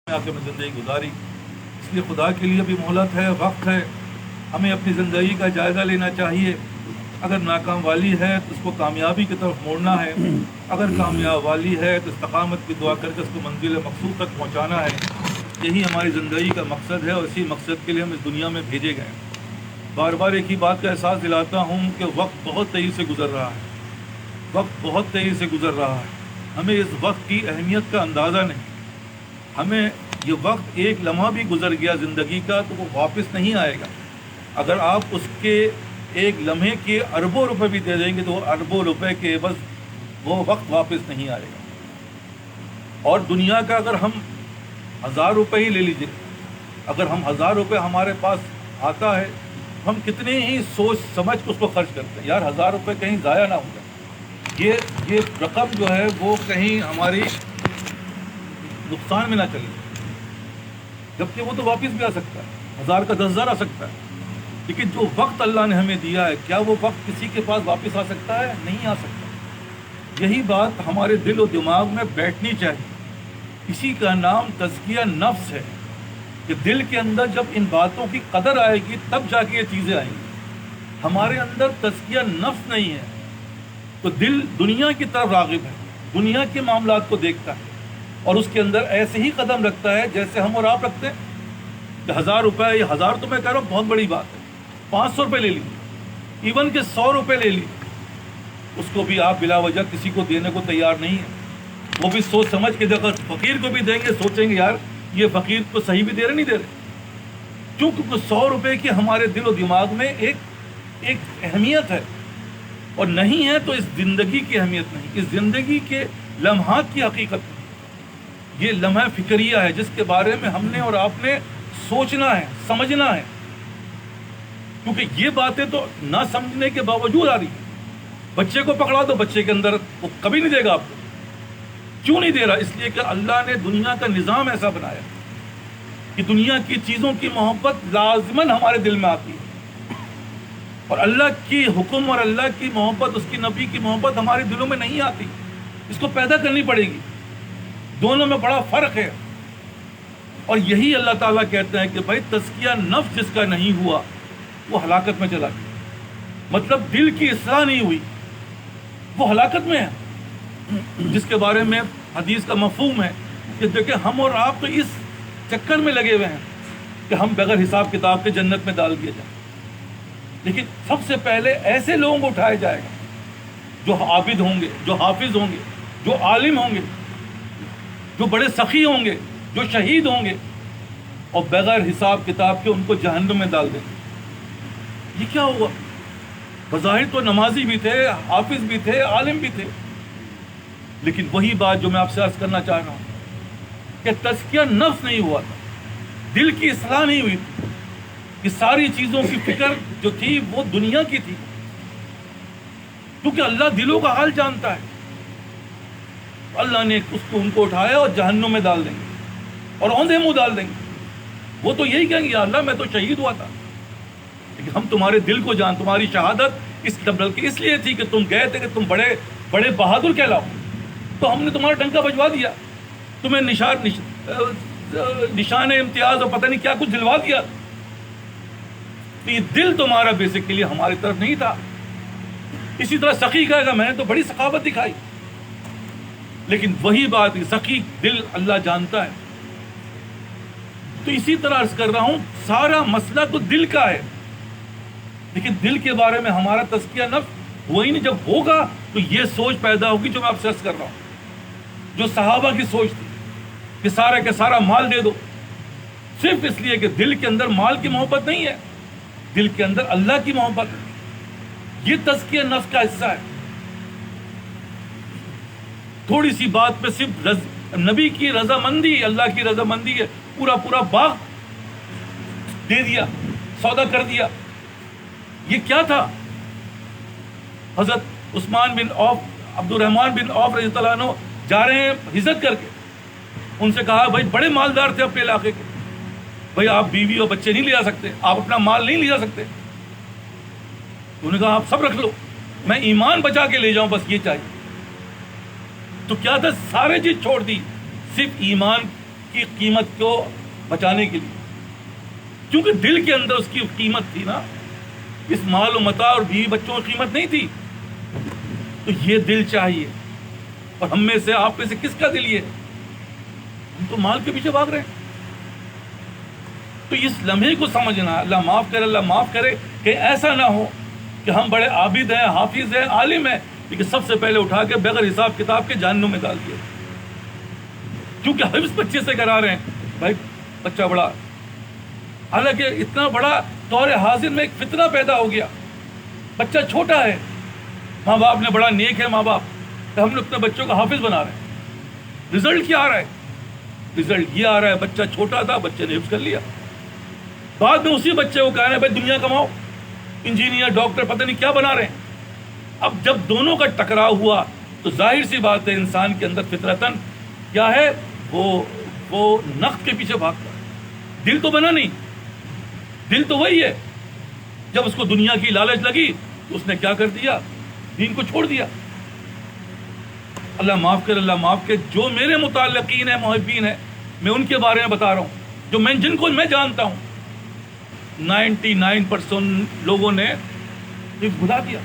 آخر میں زندگی گزاری، اس لیے خدا کے لیے بھی مہلت ہے، وقت ہے، ہمیں اپنی زندگی کا جائزہ لینا چاہیے۔ اگر ناکام والی ہے تو اس کو کامیابی کی طرف موڑنا ہے، اگر کامیاب والی ہے تو استقامت کی دعا کر کے اس کو منزل مقصود تک پہنچانا ہے۔ یہی ہماری زندگی کا مقصد ہے اور اسی مقصد کے لیے ہم اس دنیا میں بھیجے گئے ہیں۔ بار بار ایک ہی بات کا احساس دلاتا ہوں کہ وقت بہت تیزی سے گزر رہا ہے، وقت بہت تیزی سے گزر رہا ہے۔ ہمیں اس وقت کی اہمیت کا اندازہ نہیں۔ ہمیں یہ وقت ایک لمحہ بھی گزر گیا زندگی کا تو وہ واپس نہیں آئے گا۔ اگر آپ اس کے ایک لمحے کے اربوں روپے بھی دے دیں گے تو وہ اربوں روپے کے بس وہ وقت واپس نہیں آئے گا۔ اور دنیا کا اگر ہم 1000 روپے ہی لے لیجیے، اگر ہم 1000 روپے ہمارے پاس آتا ہے، ہم کتنے ہی سوچ سمجھ کے اس کو خرچ کرتے ہیں، یار 1000 روپے کہیں ضائع نہ ہو جائے، یہ رقم جو ہے وہ کہیں ہماری نقصان میں نہ چلے، جبکہ وہ تو واپس بھی آ سکتا ہے، 1000 کا 10,000 آ سکتا ہے۔ لیکن جو وقت اللہ نے ہمیں دیا ہے، کیا وہ وقت کسی کے پاس واپس آ سکتا ہے؟ نہیں آ سکتا۔ یہی بات ہمارے دل و دماغ میں بیٹھنی چاہیے۔ اسی کا نام تزکیہ نفس ہے کہ دل کے اندر جب ان باتوں کی قدر آئے گی تب جا کے یہ چیزیں آئیں گی۔ ہمارے اندر تزکیہ نفس نہیں ہے تو دل دنیا کی طرف راغب ہے، دنیا کے معاملات کو دیکھتا ہے اور اس کے اندر ایسے ہی قدم رکھتا ہے جیسے ہم اور آپ رکھتے ہیں کہ 1000 روپے، یہ 1000 تو میں کہہ رہا ہوں بہت بڑی بات ہے، 500 روپے لے لیجیے، ایون کہ 100 روپے لے لیجیے، اس کو بھی آپ بلا وجہ کسی کو دینے کو تیار نہیں ہیں۔ وہ بھی سوچ سمجھ کے اگر فقیر کو بھی دیں گے سوچیں گے یار یہ فقیر کو صحیح بھی دے رہے نہیں دے رہے، کیونکہ 100 روپے کی ہمارے دل و دماغ میں ایک اہمیت ہے، اور نہیں ہے تو اس زندگی کی اہمیت نہیں، اس زندگی کے لمحات کی حقیقت نہیں۔ یہ لمحہ فکریہ ہے جس کے بارے میں ہم نے اور آپ نے سوچنا ہے، سمجھنا ہے، کیونکہ یہ باتیں تو نہ سمجھنے کے باوجود آ رہی ہیں۔ بچے کو پکڑا دو، بچے کے اندر وہ کبھی نہیں دے گا آپ کو۔ کیوں نہیں دے رہا؟ اس لیے کہ اللہ نے دنیا کا نظام ایسا بنایا کہ دنیا کی چیزوں کی محبت لازماً ہمارے دل میں آتی ہے، اور اللہ کی حکم اور اللہ کی محبت، اس کی نبی کی محبت ہمارے دلوں میں نہیں آتی۔ اس کو پیدا کرنی پڑے گی، دونوں میں بڑا فرق ہے۔ اور یہی اللہ تعالیٰ کہتے ہیں کہ بھائی تزکیہ نفس جس کا نہیں ہوا وہ ہلاکت میں چلا گیا، مطلب دل کی اصلاح نہیں ہوئی، وہ ہلاکت میں ہے، جس کے بارے میں حدیث کا مفہوم ہے کہ دیکھیں ہم اور آپ تو اس چکر میں لگے ہوئے ہیں کہ ہم بغیر حساب کتاب کے جنت میں ڈال دیا جائیں، لیکن سب سے پہلے ایسے لوگوں کو اٹھایا جائے گا جو عابد ہوں گے، جو حافظ ہوں گے، جو عالم ہوں گے، جو بڑے سخی ہوں گے، جو شہید ہوں گے، اور بغیر حساب کتاب کے ان کو جہنم میں ڈال دیں گے۔ یہ کیا ہوا؟ بظاہر تو نمازی بھی تھے، حافظ بھی تھے، عالم بھی تھے، لیکن وہی بات جو میں آپ سے عرض کرنا چاہ رہا ہوں کہ تزکیہ نفس نہیں ہوا تھا، دل کی اصلاح نہیں ہوئی تھی، کہ ساری چیزوں کی فکر جو تھی وہ دنیا کی تھی، کیونکہ اللہ دلوں کا حال جانتا ہے۔ اللہ نے ان کو اٹھایا اور جہنم میں ڈال دیں گے اور اوندھے منہ ڈال دیں گے۔ وہ تو یہی کہیں گے یا اللہ میں تو شہید ہوا تھا، لیکن ہم تمہارے دل کو تمہاری شہادت بلکہ اس لیے تھی کہ تم گئے تھے کہ تم بڑے بہادر کہلاؤ، تو ہم نے تمہارا ڈنکا بجوا دیا، تمہیں نشان امتیاز اور پتہ نہیں کیا کچھ دلوا دیا۔ تو یہ دل تمہارا بیسیکلی ہماری طرف نہیں تھا۔ اسی طرح سخی کہے گا میں نے تو بڑی سخاوت دکھائی، لیکن وہی بات سخی دل اللہ جانتا ہے۔ تو اسی طرح عرض کر رہا ہوں سارا مسئلہ تو دل کا ہے، لیکن دل کے بارے میں ہمارا تزکیہ نفس ہوا ہی نہیں۔ جب ہوگا تو یہ سوچ پیدا ہوگی جو میں آپ سے عرض کر رہا ہوں، جو صحابہ کی سوچ تھی کہ سارا کے سارا مال دے دو، صرف اس لیے کہ دل کے اندر مال کی محبت نہیں ہے، دل کے اندر اللہ کی محبت ہے۔ یہ تزکیہ نفس کا حصہ ہے۔ تھوڑی سی بات پہ صرف نبی کی رضامندی، اللہ کی رضامندی ہے، پورا باغ دے دیا، سودا کر دیا۔ یہ کیا تھا؟ حضرت عثمان بن عوف، عبد الرحمن بن عوف رضی اللہ عنہ جا رہے ہیں ہجرت کر کے، ان سے کہا بھائی بڑے مالدار تھے اپنے علاقے کے، بھائی آپ بیوی اور بچے نہیں لے جا سکتے، آپ اپنا مال نہیں لے جا سکتے؟ انہوں نے کہا آپ سب رکھ لو، میں ایمان بچا کے لے جاؤں، بس یہ چاہیے۔ تو کیا تھا؟ سارے چیز چھوڑ دی، صرف ایمان کی قیمت کو بچانے کے لیے، کیونکہ دل کے اندر اس کی قیمت تھی نا، اس مال و متاع اور بیوی بچوں کی قیمت نہیں تھی. تو یہ دل چاہیے. اور ہم میں سے، آپ میں سے کس کا دل یہ؟ ہم تو مال کے پیچھے بھاگ رہے ہیں. تو اس لمحے کو سمجھنا، اللہ معاف کرے، اللہ معاف کرے کہ ایسا نہ ہو کہ ہم بڑے عابد ہیں، حافظ ہیں، عالم ہیں، لیکن سب سے پہلے اٹھا کے بغیر حساب کتاب کے جہنم میں ڈال دیا. کیونکہ حفظ بچے سے کرا رہے ہیں. بھائی بچہ بڑا، حالانکہ اتنا بڑا دور حاضر میں ایک فتنہ پیدا ہو گیا. بچہ چھوٹا ہے، ماں باپ نے بڑا نیک ہے ماں باپ کہ ہم نے اپنے بچوں کو حافظ بنا رہے ہیں. رزلٹ کیا آ رہا ہے؟ رزلٹ یہ آ رہا ہے بچہ چھوٹا تھا، بچے نے حفظ کر لیا. بعد میں اسی بچے کو کہہ رہے ہیں بھائی دنیا کماؤ، انجینئر، ڈاکٹر، پتہ نہیں کیا بنا رہے ہیں. اب جب دونوں کا ٹکراؤ ہوا تو ظاہر سی بات ہے انسان کے اندر فطرتاً کیا ہے، وہ نقد کے پیچھے بھاگتا ہے. دل تو بنا نہیں، دل تو وہی ہے. جب اس کو دنیا کی لالچ لگی تو اس نے کیا کر دیا؟ دین کو چھوڑ دیا. اللہ معاف کر، اللہ معاف کر. جو میرے متعلقین ہیں، محبین ہیں، میں ان کے بارے میں بتا رہا ہوں، جو جن کو میں جانتا ہوں. 99% لوگوں نے حفظ بھلا دیا،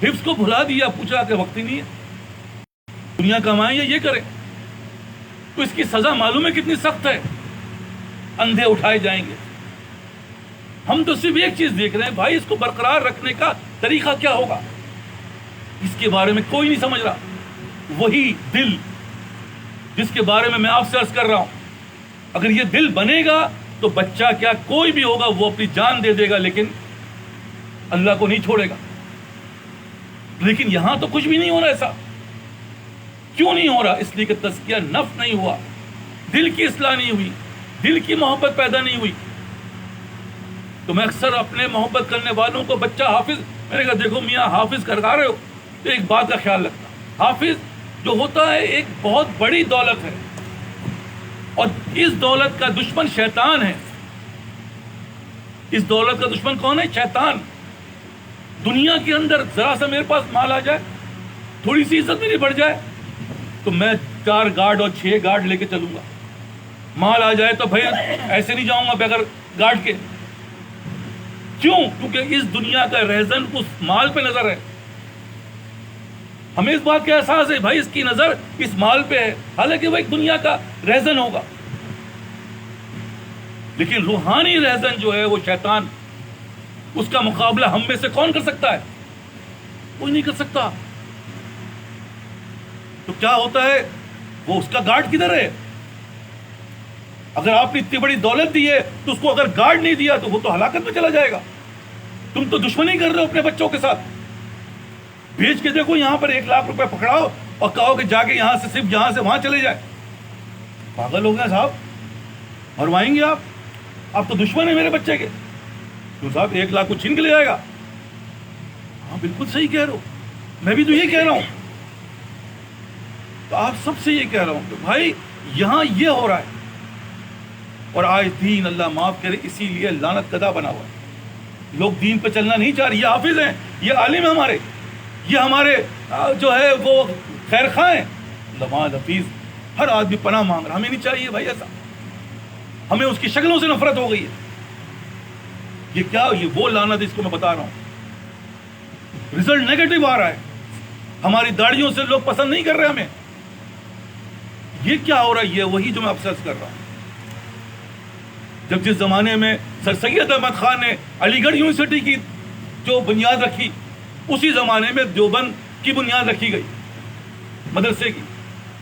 حفظ کو بھلا دیا. پوچھا کہ وقت ہی نہیں ہے، دنیا کمائیں یا یہ کریں. تو اس کی سزا معلوم ہے کتنی سخت ہے. اندھے اٹھائے جائیں گے. ہم تو صرف ایک چیز دیکھ رہے ہیں، بھائی اس کو برقرار رکھنے کا طریقہ کیا ہوگا، اس کے بارے میں کوئی نہیں سمجھ رہا. وہی دل جس کے بارے میں آپ سے عرض کر رہا ہوں، اگر یہ دل بنے گا تو بچہ کیا کوئی بھی ہوگا وہ اپنی جان دے دے گا لیکن اللہ کو نہیں چھوڑے گا. لیکن یہاں تو کچھ بھی نہیں ہو رہا. ایسا کیوں نہیں ہو رہا؟ اس لیے کہ تزکیہ نفس نہیں ہوا، دل کی اصلاح نہیں ہوئی، دل کی محبت پیدا نہیں ہوئی. تو میں اکثر اپنے محبت کرنے والوں کو بچہ حافظ، میں نے کہا دیکھو میاں حافظ کروا رہے ہو تو ایک بات کا خیال رکھنا، حافظ جو ہوتا ہے ایک بہت بڑی دولت ہے، اور اس دولت کا دشمن شیطان ہے. اس دولت کا دشمن کون ہے؟ شیطان. دنیا کے اندر ذرا سا میرے پاس مال آ جائے، تھوڑی سی عزت میری بڑھ جائے تو میں 4 گارڈ اور 6 گارڈ لے کے چلوں گا. مال آ جائے تو بھائی ایسے نہیں جاؤں گا بغیر گارڈ کے. کیوں؟ کیونکہ اس دنیا کا رہزن اس مال پہ نظر ہے. ہمیں اس بات کا احساس ہے بھائی اس کی نظر اس مال پہ ہے، حالانکہ وہ ایک دنیا کا رہزن ہوگا. لیکن روحانی رہزن جو ہے وہ شیطان، اس کا مقابلہ ہم میں سے کون کر سکتا ہے؟ کوئی نہیں کر سکتا. تو کیا ہوتا ہے؟ وہ اس کا گارڈ کدھر ہے؟ اگر آپ نے اتنی بڑی دولت دی ہے تو اس کو اگر گارڈ نہیں دیا تو وہ تو ہلاکت میں چلا جائے گا. تم تو دشمنی کر رہے ہو اپنے بچوں کے ساتھ. بھیج کے دیکھو یہاں پر 1 لاکھ روپے پکڑاؤ اور کہو کہ جا کے یہاں سے صرف یہاں سے وہاں چلے جائے. پاگل ہو گئے صاحب، مروائیں گے آپ تو دشمن ہیں میرے بچے کے. تو صاحب 1 لاکھ کو چھین کے لے جائے گا. ہاں بالکل صحیح کہہ رہے ہو، میں بھی تو یہ کہہ رہا ہوں. تو آپ سب سے یہ کہہ رہا ہوں کہ بھائی یہاں یہ ہو رہا ہے. اور آج دین اللہ معاف کرے اسی لیے لعنت کدا بنا ہوا ہے. لوگ دین پہ چلنا نہیں چاہ رہے. یہ حافظ ہیں، یہ عالم ہیں ہمارے، یہ ہمارے جو ہے وہ خیر خواہ ہیں. نماز حفیظ ہر آدمی پناہ مانگ رہا. ہمیں نہیں چاہیے بھائی ایسا. ہمیں اس کی شکلوں سے نفرت ہو گئی ہے. یہ کیا؟ یہ وہ لعنت اس کو میں بتا رہا ہوں. رزلٹ نیگیٹو آ رہا ہے. ہماری داڑھیوں سے لوگ پسند نہیں کر رہے ہمیں. یہ کیا ہو رہا ہے؟ یہ وہی جو میں اب سرچ کر رہا ہوں. جب جس زمانے میں سر سید احمد خان نے علی گڑھ یونیورسٹی کی جو بنیاد رکھی، اسی زمانے میں دیوبند کی بنیاد رکھی گئی مدرسے کی.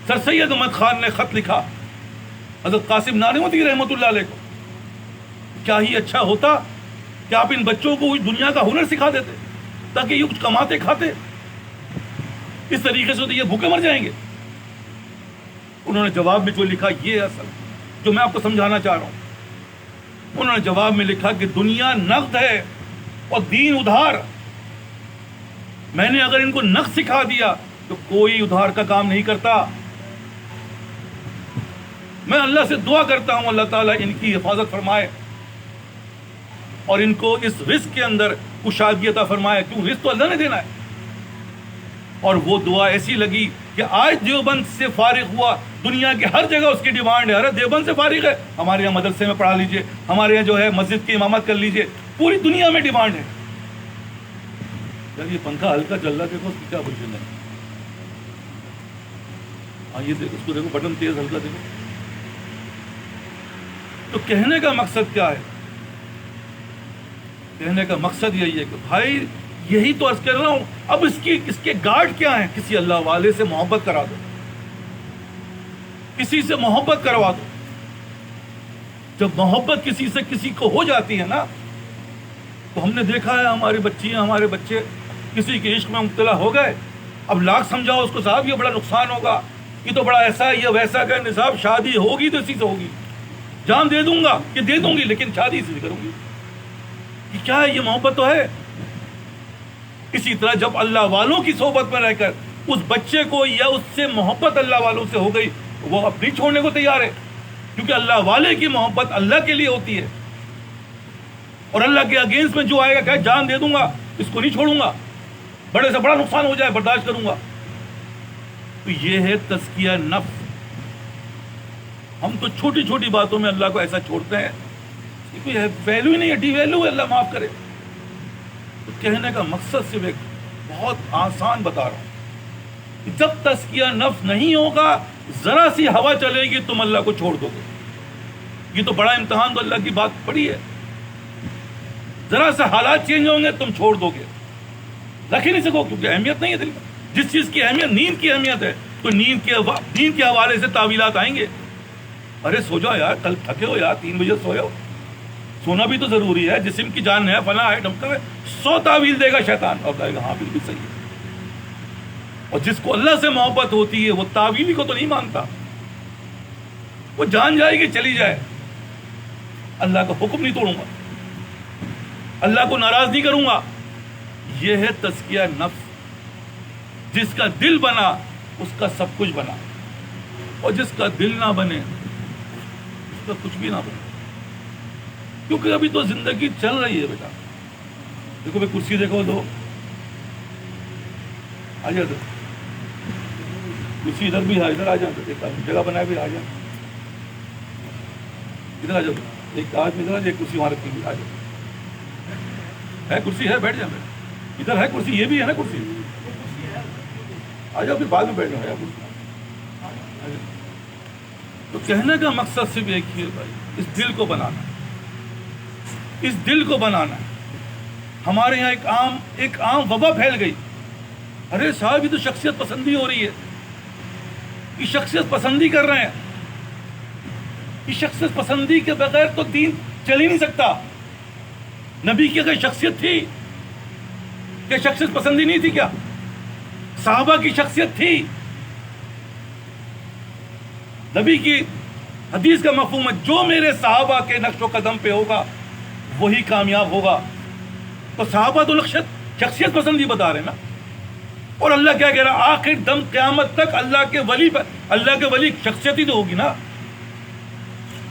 سر سید احمد خان نے خط لکھا حضرت قاسم نانوتوی رحمۃ اللہ علیہ کو. کیا ہی اچھا ہوتا کہ آپ ان بچوں کو دنیا کا ہنر سکھا دیتے تاکہ یہ کچھ کماتے کھاتے. اس طریقے سے تو یہ بھوکے مر جائیں گے. انہوں نے جواب میں جو لکھا یہ اصل جو میں آپ کو سمجھانا چاہ رہا ہوں. انہوں نے جواب میں لکھا کہ دنیا نقد ہے اور دین ادھار. میں نے اگر ان کو نقد سکھا دیا تو کوئی ادھار کا کام نہیں کرتا. میں اللہ سے دعا کرتا ہوں اللہ تعالیٰ ان کی حفاظت فرمائے اور ان کو اس رزق کے اندر کشادگی عطا فرمائے. کیوں؟ رزق تو اللہ نے دینا ہے. اور وہ دعا ایسی لگی کہ آج دیوبند سے فارغ ہوا، دنیا کے ہر جگہ اس کی ڈیمانڈ ہے، ارے دیوبند سے فارغ ہے، ہمارے یہاں مدرسے میں پڑھا لیجئے، ہمارے یہاں جو ہے مسجد کی امامت کر لیجئے، پوری دنیا میں ڈیمانڈ ہے۔ یار یہ پنکھا ہلکا چل رہا، دیکھو اس کی کیا پوزیشن ہے، ہاں یہ دیکھو اس کو، دیکھو بٹن تیز ہلکا دیکھو۔ تو کہنے کا مقصد کیا ہے؟ کہنے کا مقصد یہی ہے کہ بھائی یہی تو عرض کر رہا ہوں، اب اس کے گارڈ کیا ہیں؟ کسی اللہ والے سے محبت کرا دو، کسی سے محبت کروا دو۔ جب محبت کسی سے کسی کو ہو جاتی ہے نا، تو ہم نے دیکھا ہے ہماری بچیاں، ہمارے بچے کسی کے عشق میں مبتلا ہو گئے، اب لاکھ سمجھاؤ اس کو، صاحب یہ بڑا نقصان ہوگا، یہ تو بڑا ایسا ہے، یہ ویسا کہ نصاب شادی ہوگی تو اسی سے ہوگی، جان دے دوں گا کہ دے دوں گی لیکن شادی اسی سے کروں گی۔ یہ کیا ہے؟ یہ محبت تو ہے۔ اسی طرح جب اللہ والوں کی صحبت میں رہ کر اس بچے کو یا اس سے محبت اللہ والوں سے ہو گئی، وہ اپنی چھوڑنے کو تیار ہے، کیونکہ اللہ والے کی محبت اللہ کے لیے ہوتی ہے، اور اللہ کے اگینسٹ میں جو آئے گا کہ جان دے دوں گا، اس کو نہیں چھوڑوں گا، بڑے سے بڑا نقصان ہو جائے برداشت کروں گا۔ تو یہ ہے تزکیہ نفس۔ ہم تو چھوٹی چھوٹی باتوں میں اللہ کو ایسا چھوڑتے ہیں، کوئی ویلو ہی نہیں ہے، ڈی ویلو ہے، اللہ معاف کرے۔ تو کہنے کا مقصد صرف ایک بہت آسان بتا رہا ہوں کہ جب تزکیہ نفس نہیں ہوگا، ذرا سی ہوا چلے گی تم اللہ کو چھوڑ دو گے۔ یہ تو بڑا امتحان تو اللہ کی بات پڑی ہے، ذرا سے حالات چینج ہوں گے تم چھوڑ دو گے، رکھ ہی نہیں سکو، کیونکہ اہمیت نہیں ہے دل میں۔ جس چیز کی اہمیت، نیند کی اہمیت ہے، تو نیند کے حوالے سے تعویلات آئیں گے۔ ارے سو جاؤ یار، کل تھکے ہو یار، 3 بجے سوئے ہو، سونا بھی تو ضروری ہے، جسم کی جان ہے، فلاں ہے، ڈھمکا ہے، 100 تعویل دے گا شیطان، اور کہے گا ہاں بالکل صحیح ہے۔ اور جس کو اللہ سے محبت ہوتی ہے وہ تعویلی کو تو نہیں مانتا، وہ جان جائے گی چلی جائے، اللہ کا حکم نہیں توڑوں گا، اللہ کو ناراض نہیں کروں گا۔ یہ ہے تزکیہ نفس۔ جس کا دل بنا اس کا سب کچھ بنا، اور جس کا دل نہ بنے اس کا کچھ بھی نہ بنے، کیونکہ ابھی تو زندگی چل رہی ہے بیٹا۔ دیکھو بھائی کرسی دیکھو، دو آ جاؤ، کرسی ادھر بھی ہے، ادھر آ جاؤ، ایک جگہ بنائے بھی آ جاؤ، ادھر آ جاؤ، ایک آدمی ادھر آ جائے، کرسی وہاں رکھی ہوئی، آ جاؤ، ہے کرسی ہے، بیٹھ جائیں، ادھر ہے کرسی، یہ بھی ہے نا کرسی، آ جاؤ، پھر بعد میں بیٹھ جاؤ۔ تو کہنے کا مقصد صرف ایک ہی ہے بھائی، اس دل کو بنانا، اس دل کو بنانا۔ ہمارے یہاں ایک عام وبا پھیل گئی، ارے صاحب یہ تو شخصیت پسندی ہو رہی ہے، یہ شخصیت پسندی کر رہے ہیں، یہ شخصیت پسندی کے بغیر تو دین چل ہی نہیں سکتا۔ نبی کی اگر شخصیت تھی، کہ شخصیت پسندی نہیں تھی کیا؟ صحابہ کی شخصیت تھی، نبی کی حدیث کا مفہوم ہے جو میرے صحابہ کے نقش و قدم پہ ہوگا وہی کامیاب ہوگا۔ تو صحابہ تو شخصیت پسندی بتا رہے ہیں نا، اور اللہ کیا کہہ رہا ہے؟ آخر دم قیامت تک اللہ کے ولی شخصیت ہی تو ہوگی نا۔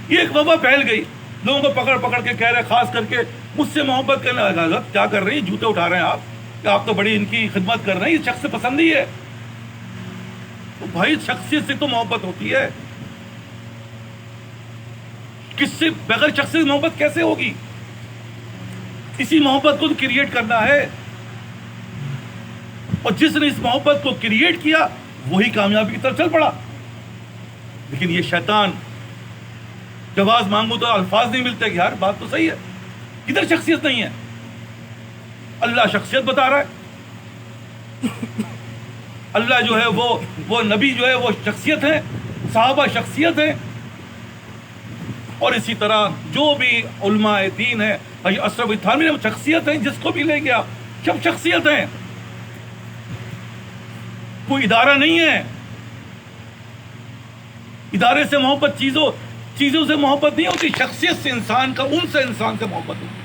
یہ ایک وبا پھیل گئی، لوگوں کو پکڑ پکڑ کے کہہ رہے، خاص کر کے مجھ سے محبت کرنے لگا، حضرت کیا کر رہے ہیں، جوتے اٹھا رہے ہیں آپ، کہ آپ تو بڑی ان کی خدمت کر رہے ہیں، یہ شخص پسندی ہے۔ تو بھائی شخصیت سے تو محبت ہوتی ہے، کس سے بغیر شخصیت سے محبت کیسے ہوگی؟ اسی محبت کو کریٹ کرنا ہے، اور جس نے اس محبت کو کریٹ کیا وہی کامیابی کی طرف چل پڑا۔ لیکن یہ شیطان جواز مانگو تو الفاظ نہیں ملتے کہ یار بات تو صحیح ہے، کدھر شخصیت نہیں ہے؟ اللہ شخصیت بتا رہا ہے، اللہ جو ہے وہ نبی جو ہے وہ شخصیت ہے، صحابہ شخصیت ہے، اور اسی طرح جو بھی علماء دین ہے، اشرف تھانوی شخصیت ہے، جس کو بھی لے گیا سب شخصیت ہیں، کوئی ادارہ نہیں ہے۔ ادارے سے محبت، چیزوں سے محبت نہیں ہوتی، شخصیت سے انسان کا، ان سے انسان سے محبت ہوتی ہے۔